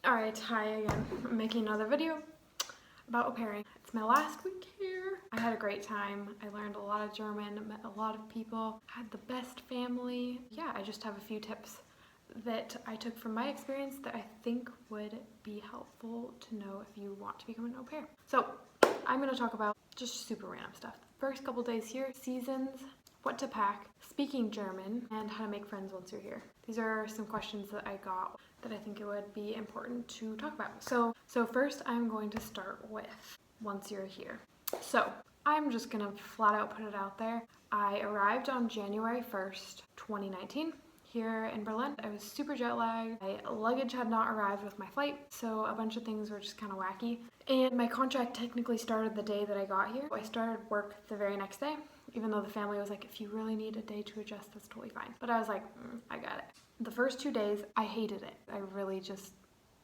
Alright, hi again. I'm making another video about au pairing. It's my last week here. I had a great time. I learned a lot of German, met a lot of people, had the best family. Yeah, I just have a few tips that I took from my experience that I think would be helpful to know if you want to become an au pair. So, I'm going to talk about just super random stuff. First couple days here, seasons, what to pack, speaking German, and how to make friends once you're here. These are some questions that I got that I think it would be important to talk about. So first I'm going to start with once you're here. So I'm just gonna flat out put it out there. I arrived on January 1st, 2019 here in Berlin. I was super jet lagged. My luggage had not arrived with my flight, so a bunch of things were just kind of wacky. And my contract technically started the day that I got here. I started work the very next day, even though the family was like, if you really need a day to adjust, that's totally fine. But I was like, I got it. The first 2 days, I hated it. I really just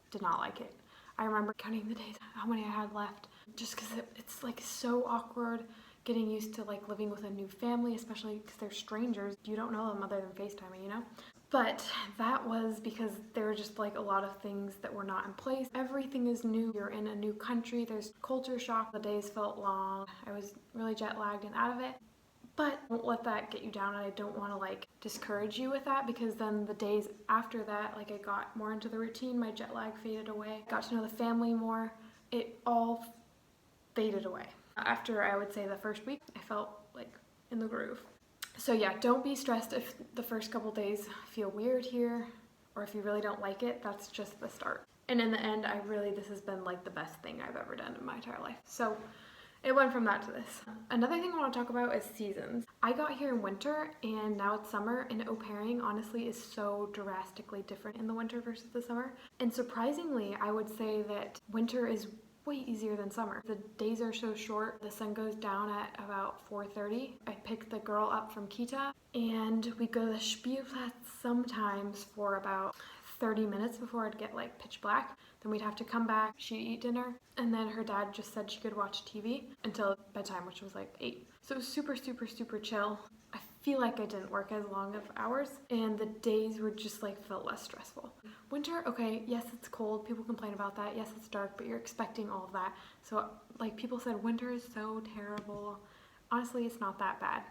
did not like it. I remember counting the days, how many I had left, just because it's like so awkward getting used to like living with a new family, especially because they're strangers. You don't know them other than FaceTiming, you know? But that was because there were just like a lot of things that were not in place. Everything is new. You're in a new country. There's culture shock. The days felt long. I was really jet lagged and out of it. But don't let that get you down, and I don't want to like discourage you with that, because then the days after that, like I got more into the routine, my jet lag faded away, got to know the family more, it all faded away. After I would say the first week, I felt like in the groove. So yeah, don't be stressed if the first couple days feel weird here, or if you really don't like it. That's just the start. And in the end, this has been like the best thing I've ever done in my entire life. So it went from that to this. Another thing I want to talk about is seasons. I got here in winter and now it's summer, and au pairing honestly is so drastically different in the winter versus the summer. And surprisingly, I would say that winter is way easier than summer. The days are so short. The sun goes down at about 4:30. I pick the girl up from Kita and we go to the Spielplatz sometimes for about 30 minutes before it'd get like pitch black. Then we'd have to come back, she'd eat dinner, and then her dad just said she could watch TV until bedtime, which was like 8. So it was super, super, super chill. I feel like I didn't work as long of hours, and the days were just like felt less stressful. Winter, okay, yes, it's cold. People complain about that. Yes, it's dark, but you're expecting all of that. So like people said, winter is so terrible. Honestly, it's not that bad.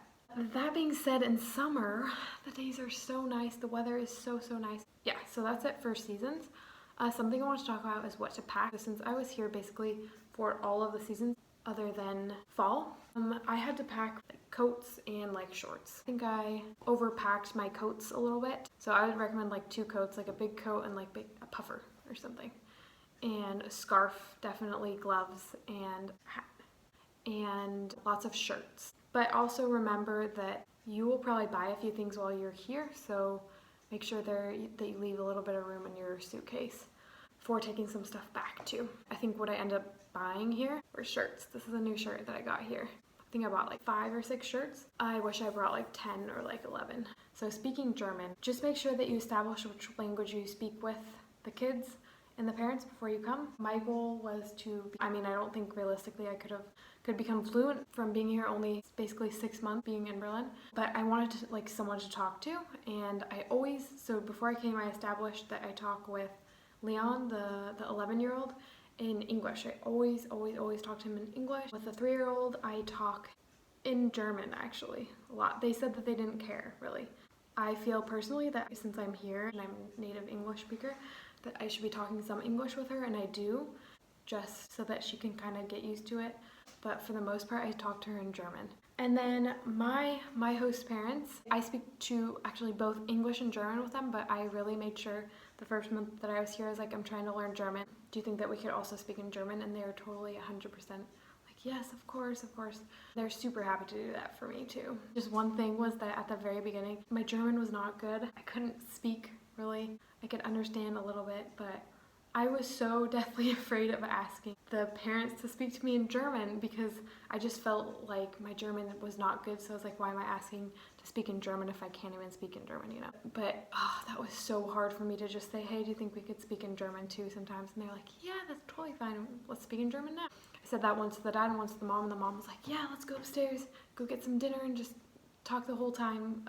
That being said, in summer, the days are so nice. The weather is so, so nice. Yeah, so that's it for seasons. Something I want to talk about is what to pack. Since I was here basically for all of the seasons other than fall, I had to pack like coats and like shorts. I think I overpacked my coats a little bit. So I would recommend like 2 coats, like a big coat and like a puffer or something. And a scarf, definitely, gloves, and a hat. And lots of shirts. But also remember that you will probably buy a few things while you're here, so make sure that you leave a little bit of room in your suitcase for taking some stuff back too. I think what I end up buying here were shirts. This is a new shirt that I got here. I think I bought like 5 or 6 shirts. I wish I brought like 10 or like 11. So speaking German, just make sure that you establish which language you speak with the kids and the parents before you come. My goal was I don't think realistically I could become fluent from being here only basically 6 months being in Berlin, but I wanted to like someone to talk to, and so before I came, I established that I talk with Leon, the 11-year-old, in English. I always talk to him in English. With the 3-year-old, I talk in German actually a lot. They said that they didn't care really. I feel personally that since I'm here and I'm a native English speaker, that I should be talking some English with her, and I do, just so that she can kind of get used to it. But for the most part, I talk to her in German. And then my host parents, I speak to actually both English and German with them, but I really made sure the first month that I was here, I was like, I'm trying to learn German. Do you think that we could also speak in German? And they were totally 100% like, yes, of course, of course. They're super happy to do that for me too. Just one thing was that at the very beginning, my German was not good. I couldn't speak really. I could understand a little bit, but I was so deathly afraid of asking the parents to speak to me in German, because I just felt like my German was not good. So I was like, why am I asking to speak in German if I can't even speak in German, you know? But that was so hard for me to just say, hey, do you think we could speak in German too sometimes? And they're like, yeah, that's totally fine. Let's speak in German now. I said that once to the dad and once to the mom, and the mom was like, yeah, let's go upstairs, go get some dinner and just talk the whole time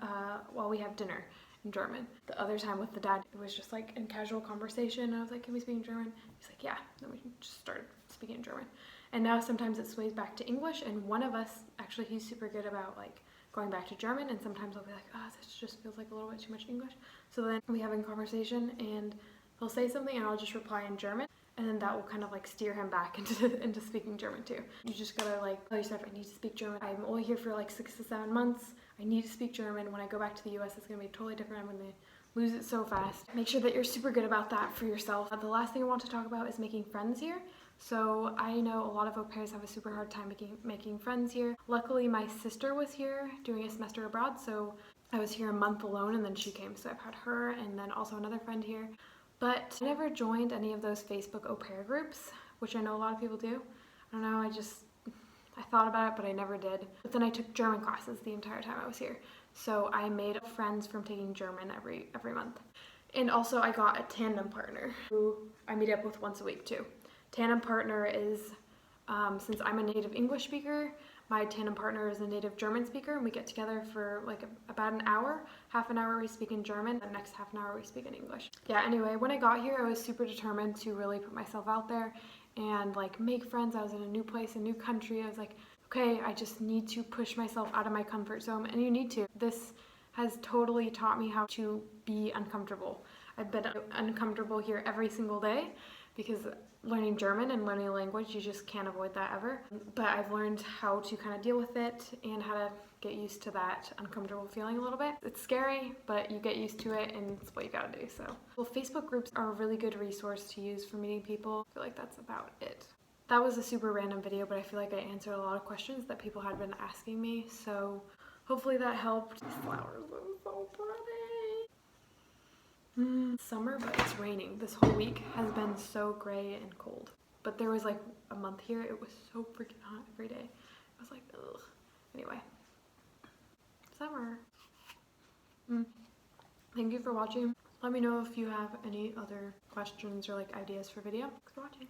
while we have dinner. in German. The other time with the dad, it was just like in casual conversation. I was like, can we speak in German? He's like, yeah. Then we just started speaking in German. And now sometimes it sways back to English, and one of us, actually he's super good about like going back to German, and sometimes I'll be like, oh, this just feels like a little bit too much English. So then we have a conversation and he'll say something and I'll just reply in German. And then that will kind of like steer him back into speaking German too. You just gotta like tell yourself, I need to speak German. I'm only here for like 6 to 7 months. I need to speak German. When I go back to the US, it's gonna be totally different. I'm gonna lose it so fast. Make sure that you're super good about that for yourself. The last thing I want to talk about is making friends here. So I know a lot of au pairs have a super hard time making friends here. Luckily, my sister was here doing a semester abroad, so I was here a month alone and then she came. So I've had her and then also another friend here. But I never joined any of those Facebook au pair groups, which I know a lot of people do. I don't know, I thought about it, but I never did. But then I took German classes the entire time I was here. So I made friends from taking German every month. And also I got a tandem partner who I meet up with once a week too. Tandem partner is, since I'm a native English speaker, my tandem partner is a native German speaker, and we get together for like about an hour. Half an hour we speak in German, the next half an hour we speak in English. Yeah, anyway, when I got here, I was super determined to really put myself out there and like make friends. I was in a new place, a new country. I was like, okay, I just need to push myself out of my comfort zone, and you need to. This has totally taught me how to be uncomfortable. I've been uncomfortable here every single day because learning German and learning a language, you just can't avoid that ever. But I've learned how to kind of deal with it and how to get used to that uncomfortable feeling a little bit. It's scary, but you get used to it and it's what you gotta do, so. Well, Facebook groups are a really good resource to use for meeting people. I feel like that's about it. That was a super random video, but I feel like I answered a lot of questions that people had been asking me, so hopefully that helped. These flowers look so pretty. Summer, but it's raining. This whole week has been so gray and cold. But there was like a month here, it was so freaking hot every day. I was like, ugh. Anyway, summer. Thank you for watching. Let me know if you have any other questions or like ideas for video. Thanks for watching.